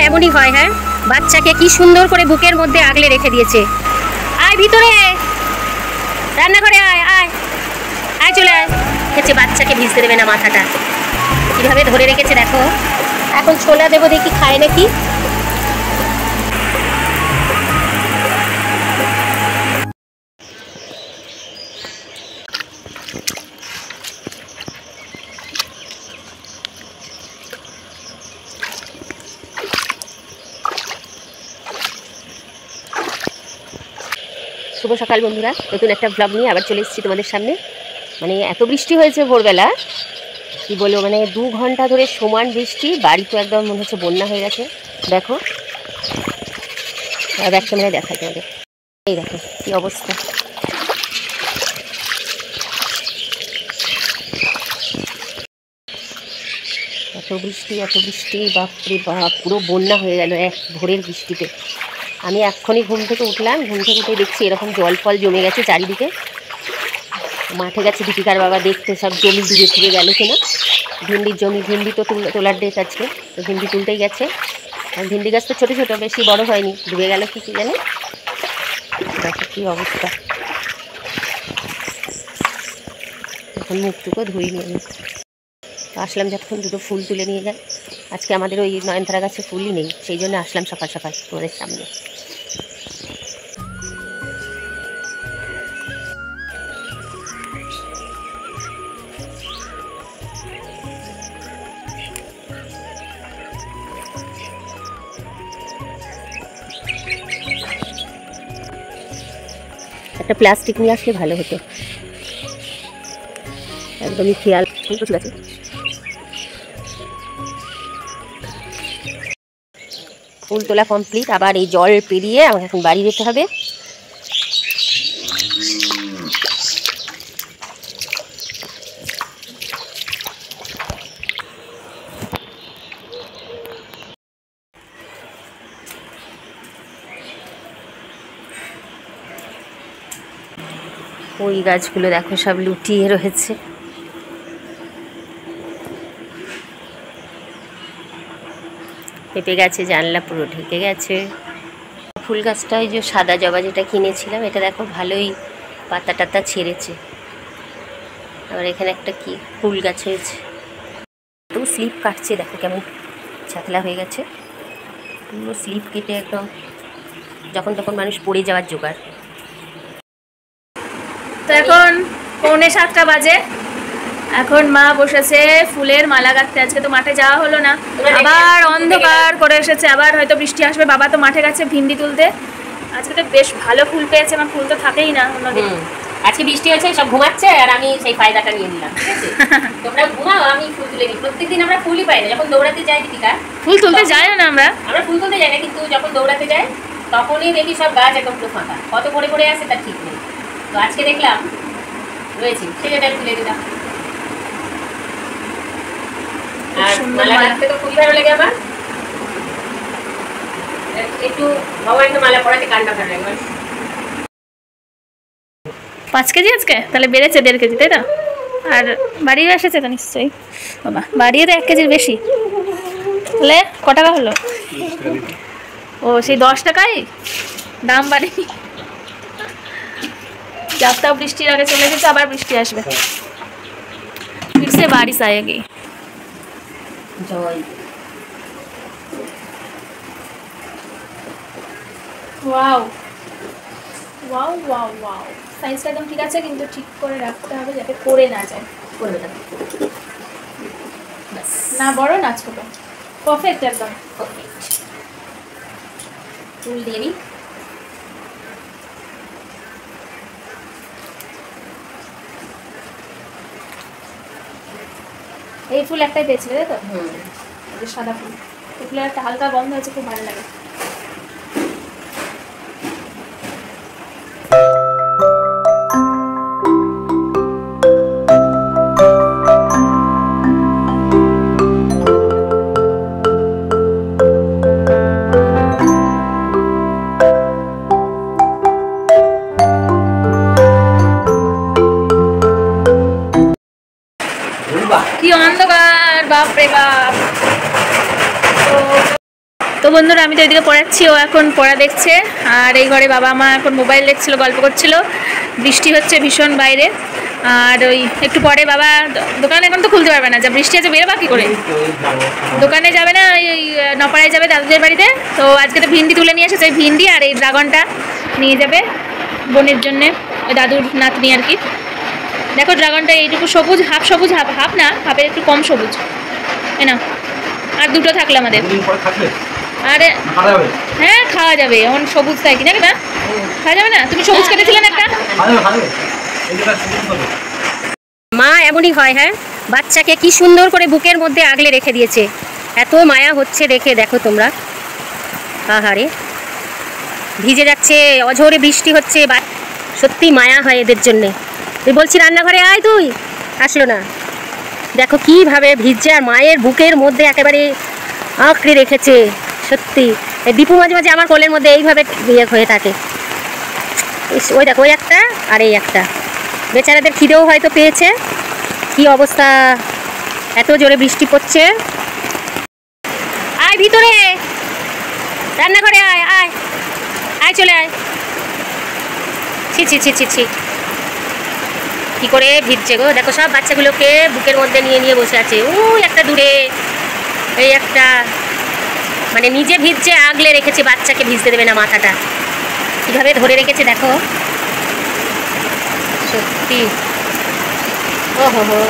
এমনই হয়। হ্যাঁ, বাচ্চাকে কি সুন্দর করে বুকের মধ্যে আগলে রেখে দিয়েছে। আয় ভিতরে, রান্নাঘরে আয়, আয় আয়, চলে আয়। দেখেছে বাচ্চাকে ভিজতে দেবে না মাথাটা, কিভাবে ধরে রেখেছে দেখো। এখন ছোলা দেবো, দেখি খায় নাকি। শুভ সকাল বন্ধুরা, নতুন একটা ব্লগ নিয়ে আবার চলে এসেছি তোমাদের সামনে। মানে এত বৃষ্টি হয়েছে ভোরবেলা, কি বলবো, মানে 2 ঘন্টা ধরে সমান বৃষ্টি। বাড়ি তো একদম মনে হচ্ছে বন্যা হয়ে গেছে। দেখো, ব্যাক ক্যামেরায় দেখাই তোমাদের। এই দেখো কি অবস্থা। এত বৃষ্টি, বাপরে বাপ, পুরো বন্যা হয়ে গেল এক ভোরের বৃষ্টিতে। আমি এক্ষুনি ঘুম থেকে উঠলাম, ঘুম থেকে উঠে দেখছি এরকম জল ফল জমে গেছে চারিদিকে। মাঠে গেছে দীপিকার বাবা দেখতে, সব জমি ডুবে ফিরে গেল কিনা। ভিন্ডির জমি, ভিন্ডি তো তোলার ডেট আজকে, তো ভিন্ডি তুলতেই গেছে। আর ভিন্ডি গাছ তো ছোটো ছোটো, বেশি বড় হয়নি, ডুবে গেল কি জানে। দেখো কী অবস্থা। এখন মুখটুকু ধুইনি আমি, আসলাম যখন দুটো ফুল তুলে নিয়ে যায়। আজকে আমাদের ওই নয়নতারা গাছে ফুলই নেই, সেই জন্য আসলাম সকাল সকাল তোমাদের সামনে। একটা প্লাস্টিক নিয়ে আসলে ভালো হতো, একদমই খেয়াল। প্রচুর আছে। ফুল তোলা কমপ্লিট, আবার এই জল পেরিয়ে আমাকে এখন বাড়ি যেতে হবে। ওই গাছগুলো দেখো সব লুটিয়ে রয়েছে। পেঁপে গাছে জানলা পুরো ঢেকে গেছে। ফুল গাছটা, ওই যে সাদা জবা যেটা কিনেছিলাম, এটা দেখো ভালোই পাতা টাতা ছেড়েছে। আবার এখানে একটা কি ফুল গাছ হয়েছে। তো স্লিপ কাটছে, দেখো কেমন ছাতলা হয়ে গেছে। পুরো স্লিপ কেটে একদম যখন তখন মানুষ পড়ে যাওয়ার জোগাড়। তো এখন 6:45 বাজে। এখন মা বসেছে ফুলের মালা গাঁথতে। আজকে তো মাঠে যাওয়া হলো না, আবার অন্ধকার করে এসেছে, আবার হয়তো বৃষ্টি আসবে। বাবা তো মাঠে গেছে ভিন্ডি তুলতে। আজকে তো বেশ ভালো ফুল পেয়েছে, আমার ফুল তো থাকেই না অন্যদিন। আজকে বৃষ্টি হয়েছে, সব ঘুমাচ্ছে, আর আমি সেই ফায়দাটা নিয়ে নিলাম। ঠিক আছে, তোমরা ঘুমাও, আমি ফুল তুলে নিই। প্রত্যেকদিন আমরা ফুলই পাই না। যখন দৌড়াতে যাই দীপিকা, ফুল তুলতে যাই না, আমরা ফুল তুলতে যাই না, কিন্তু যখন দৌড়াতে যাই তখনই দেখি সব গাছ একদম পুরো ফাঁকা। কত পড়ে পড়ে আছে তার ঠিক নেই। তো আজকে দেখলাম রয়েছে, সেটা তুলে দিলাম। আর মালা গাঁথতে তো খুবই ভালো লাগে আমার। একটু ভগবানকে মালা পরাতে কানটা ভালো লাগে। 5 কেজি আজকে, তাহলে বেড়েছে 1.5 কেজি, তাই তো? আর বাড়িও এসেছে তো নিশ্চয়ই। বাবা, বাড়িও তো 1 কেজির বেশি। তাহলে ক টাকা হলো? ও, সেই 10 টাকাই দাম বাড়েনি। যাত্রা বৃষ্টির আগে চলে গেছে, আবার বৃষ্টি আসবে। ফিরসে বারিশ আয়েগি। জয়। ওয়াও ওয়াও ওয়াও ওয়াও, সাইজটা একদম ঠিক আছে, কিন্তু ঠিক করে রাখতে হবে যাতে পড়ে না যায়। করবে না, না বড় না ছোট, পারফেক্ট একদম। ফুল দিয়ে দিই। এই ফুল একটাই পেয়েছিলে তাই তো? সাদা ফুল, এই ফুলের একটা হালকা গন্ধ হয়েছে, খুব ভালো লাগে। কি অন্ধকার, বাপ রে বাপ। তো বন্ধুরা আমি তো এদিকে পড়াচ্ছি, ও এখন পড়া দেখছে, আর এই ঘরে বাবা মা এখন মোবাইল দেখছিল, গল্প করছিল। বৃষ্টি হচ্ছে ভীষণ বাইরে, আর ওই একটু পরে বাবা দোকান এখন তো খুলতে পারবে না, যা বৃষ্টি আছে বেরোবা কী করে? দোকানে যাবে না, ওই নপাড়ায় যাবে দাদুদের বাড়িতে। তো আজকে তো ভিন্ডি তুলে নিয়ে এসেছে, ওই ভিন্ডি আর এই ড্রাগনটা নিয়ে যাবে বোনের জন্যে, ওই দাদুর নাতনি আর কি। দেখো ড্রাগনটা এইটুকু সবুজ, হাফ সবুজ, হাফ না, হাফের একটু কম সবুজ। এ না, আর দুটো থাকলে আমাদের। আরে হ্যাঁ খাওয়া যাবে, এখন সবুজ তাই কি জানি না, খাওয়া যাবে না? তুমি সবুজ কেটেছিলেন একটা। মা এমনই হয়, হ্যাঁ, বাচ্চাকে কি সুন্দর করে বুকের মধ্যে আগলে রেখে দিয়েছে, এত মায়া হচ্ছে দেখে। দেখো তোমরা, আহারে ভিজে যাচ্ছে, অঝোরে বৃষ্টি হচ্ছে, সত্যি মায়া হয় এদের জন্যে। তুই বলছি রান্নাঘরে আয়, তুই আসলো না। দেখো কীভাবে ভিজছে, আর মায়ের বুকের মধ্যে একেবারে আঁকড়ে রেখেছে। সত্যি দীপু মাঝে মাঝে আমার কোলের মধ্যে এইভাবে ইয়ে হয়ে থাকে। ওই দেখো, ওই একটা আর এই একটা, বেচারাদের খিদেও হয়তো পেয়েছে। কি অবস্থা, এত জোরে বৃষ্টি পড়ছে। আয় ভিতরে, রান্নাঘরে আয়, আয় আয়, চলে আয়। ছি ছি ছি ছি ছি, কী করে ভিজছে গো। দেখো সব বাচ্চাগুলোকে বুকের মধ্যে নিয়ে নিয়ে বসে আছে। ওই একটা দূরে, এই একটা, মানে নিজে ভিজছে, আগলে রেখেছে, বাচ্চাকে ভিজতে দেবে না। মাথাটা কীভাবে ধরে রেখেছে দেখো, সত্যি। ও হো হো,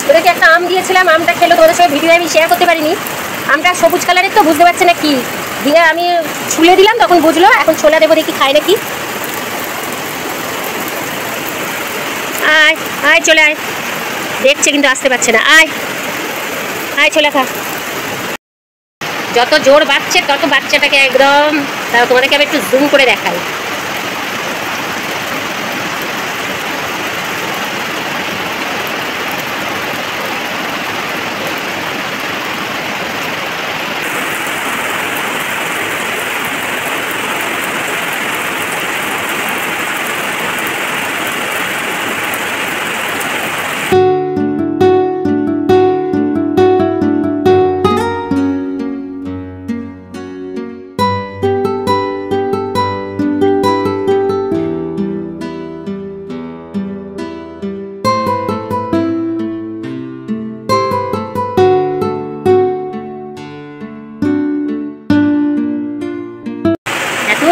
ওদেরকে একটা আম দিয়েছিলাম, আমটা খেলো, তোমাদের সঙ্গে ভিডিও আমি শেয়ার করতে পারিনি। আমটা সবুজ কালারের তো, বুঝতে পারছে না কি দিয়ে, আমি ছুলে দিলাম তখন বুঝলো। এখন ছোলা দেবো, দেখি খায় নাকি। আয় আয়, চলে আয়, দেখছে কিন্তু আসতে পারছে না। আয় আয়, ছোলা খা। যত জোর বাচ্চা তত বাচ্চাটাকে একদম, তোমাদেরকে আমি একটু জুম করে দেখাই।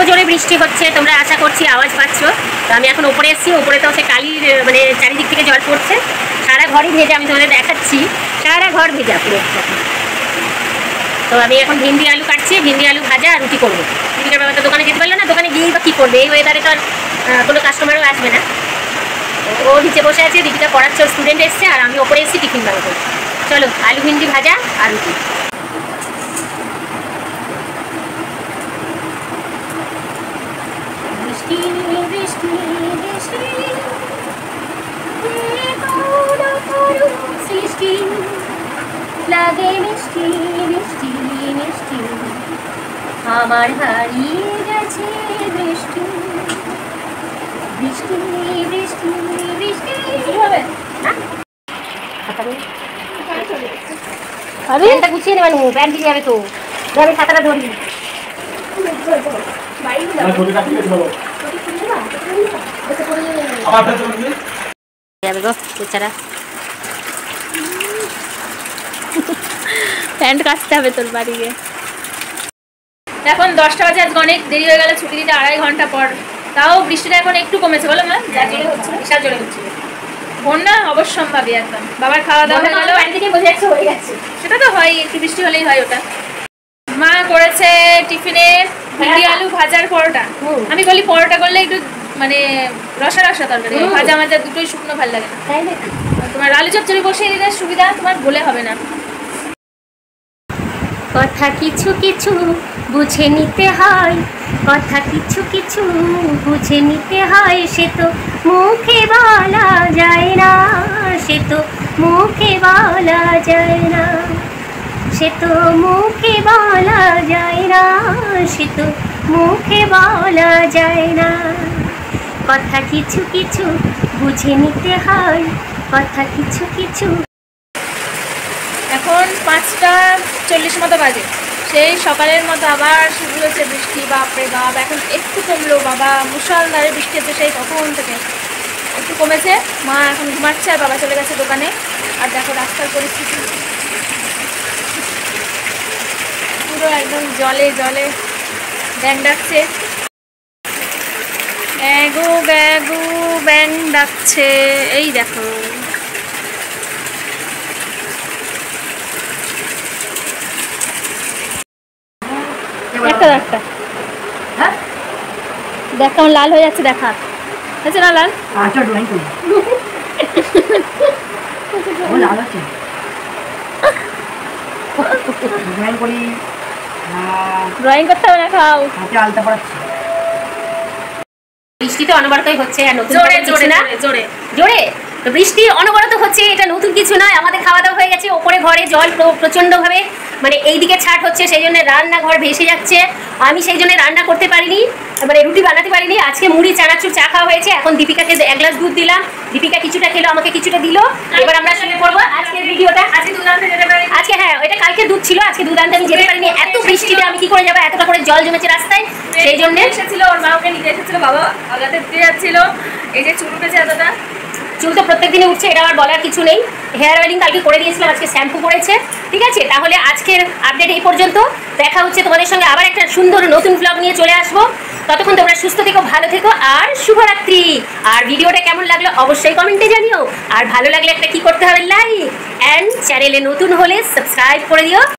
জোরে বৃষ্টি হচ্ছে, তোমরা আশা করছি আওয়াজ পাচ্ছ। তো আমি এখন ওপরে এসেছি, ওপরে তো সে কালির মানে চারিদিক থেকে জল পড়ছে, সারা ঘরই ভেজা। আমি তোমাদের দেখাচ্ছি, সারা ঘর ভেজা পুরো। তো আমি এখন ভিন্ডি আলু কাটছি, ভিন্ডি আলু ভাজা আর রুটি করবো। দীপিকার বাবা তো দোকানে যেতে পারলো না, দোকানে গিয়েই বা কী করবে, এই ওয়েদারে তো আর কোনো কাস্টমারও আসবে না। ও নিচে বসে আছে, দীপিকা পড়াচ্ছে, স্টুডেন্ট এসছে, আর আমি ওপরে এসেছি টিফিন বানাবো। চলো, আলু ভিন্ডি ভাজা আর রুটি। লাগে মিষ্টি মিষ্টি মিষ্টি, আমার হারিয়ে গেছে বৃষ্টি বৃষ্টি বৃষ্টি বৃষ্টি। হবে প্যান্টটা গুছিয়ে নেবেন, প্যান্ট দিয়ে যাবে তো। আমি খাতাটা ধরি, যাবে গো বেচারা। প্যান্ট কাচতে হবে তোর বাড়ি গিয়ে। এখন 10টা বাজে, আজকে অনেক দেরি হয়ে গেল, ছুটি দিতে 2.5 ঘন্টা পর। তাও বৃষ্টিটা এখন একটু কমেছে, বলো মা? যা জোরে হচ্ছে, বিশাল জোরে হচ্ছে। বন্যা অবশ্যম্ভাবী একদম। বাবার খাওয়া দাওয়া হয়ে গেল, হয়ে গেছে। সেটা তো হয়, একটু বৃষ্টি হলেই হয় ওটা। মা করেছে টিফিনে ভিন্ডি আলু ভাজার পরোটা। আমি বলি পরোটা করলে একটু মানে রসা রসা তরকারি, ভাজা মাজা দুটোই শুকনো ভালো লাগে না। তোমার আলু চচ্চড়ি বসিয়ে দিলে সুবিধা, তোমার বলে হবে না। কথা কিছু কিছু বুঝে নিতে হয়, কথা কিছু কিছু বুঝে নিতে হয়, সে তো মুখে বলা যায় না, সে তো মুখে বলা যায় না, সে তো মুখে বলা যায় না, সে তো মুখে বলা যায় না। কথা কিছু কিছু বুঝে নিতে হয়, কথা কিছু কিছু। এখন 5টা 40 মতো বাজে। সেই সকালের মতো আবার শুরু হয়েছে বৃষ্টি, বাপরে বাপ। এখন একটু কমলো বাবা, মুষলধারে বৃষ্টি হচ্ছে সেই তখন থেকে, একটু কমেছে। মা এখন ঘুমাচ্ছে আর বাবা চলে গেছে দোকানে। আর দেখো রাস্তার পরিস্থিতি পুরো একদম জলে জলে, ব্যাং ডাকছে, গ্যাগু গ্যাগু ব্যাং ডাকছে। এই দেখো একটা একটা দেখ কেমন লাল হয়ে যাচ্ছে, দেখা হয়েছে না লাল? ড্রয়িং করতে হবে না, খাও। বৃষ্টি তো অনবরতই হচ্ছে, আর নতুন জোরে কিছু জোরে না। জোরে জোরে তো বৃষ্টি অনবরত হচ্ছে, এটা নতুন কিছু নয়। আমাদের খাওয়া দাওয়া হয়ে গেছে, ওপরে ঘরে জল প্রচণ্ডভাবে, মানে এইদিকে ছাট হচ্ছে, সেই জন্য রান্নাঘর ভেসে যাচ্ছে। আমি সেই জন্য রান্না করতে পারিনি, মানে রুটি বানাতে পারিনি। আজকে মুড়ি চানাচুর চা খাওয়া হয়েছে। এখন দীপিকাকে 1 গ্লাস দুধ দিলাম, দীপিকা কিছুটা খেলো, আমাকে কিছুটা দিল। এবার আমরা শুরু করবো আজকের ভিডিওটা। আজকে দুধ আনতে যেতে পারি। আজকে হ্যাঁ, এটা কালকে দুধ ছিল, আজকে দুধ আনতে আমি যেতে পারিনি। এত বৃষ্টিতে আমি কি করে যাবো, এতটা করে জল জমেছে রাস্তায়, সেই জন্য এসেছিল, ওর মা ওকে নিতে এসেছিল, বাবা আগাতে দিয়ে যাচ্ছিল। এই যে চুল উঠেছে এতটা, চুল তো প্রত্যেক দিনে উঠছে, এটা আর বলার কিছু নেই। হেয়ার অয়েলিং কালকে করে দিয়েছিলাম, আজকে শ্যাম্পু করেছে। ঠিক আছে, তাহলে আজকের আপডেট এই পর্যন্ত। দেখা হচ্ছে তোমাদের সঙ্গে আবার একটা সুন্দর নতুন ব্লগ নিয়ে চলে আসবো। ততক্ষণ তোমরা সুস্থ থেকো, ভালো থেকো, আর শুভরাত্রি। আর ভিডিওটা কেমন লাগলো অবশ্যই কমেন্টে জানিও। আর ভালো লাগলে একটা কি করতে হবে, লাইক, অ্যান্ড চ্যানেলে নতুন হলে সাবস্ক্রাইব করে দিও।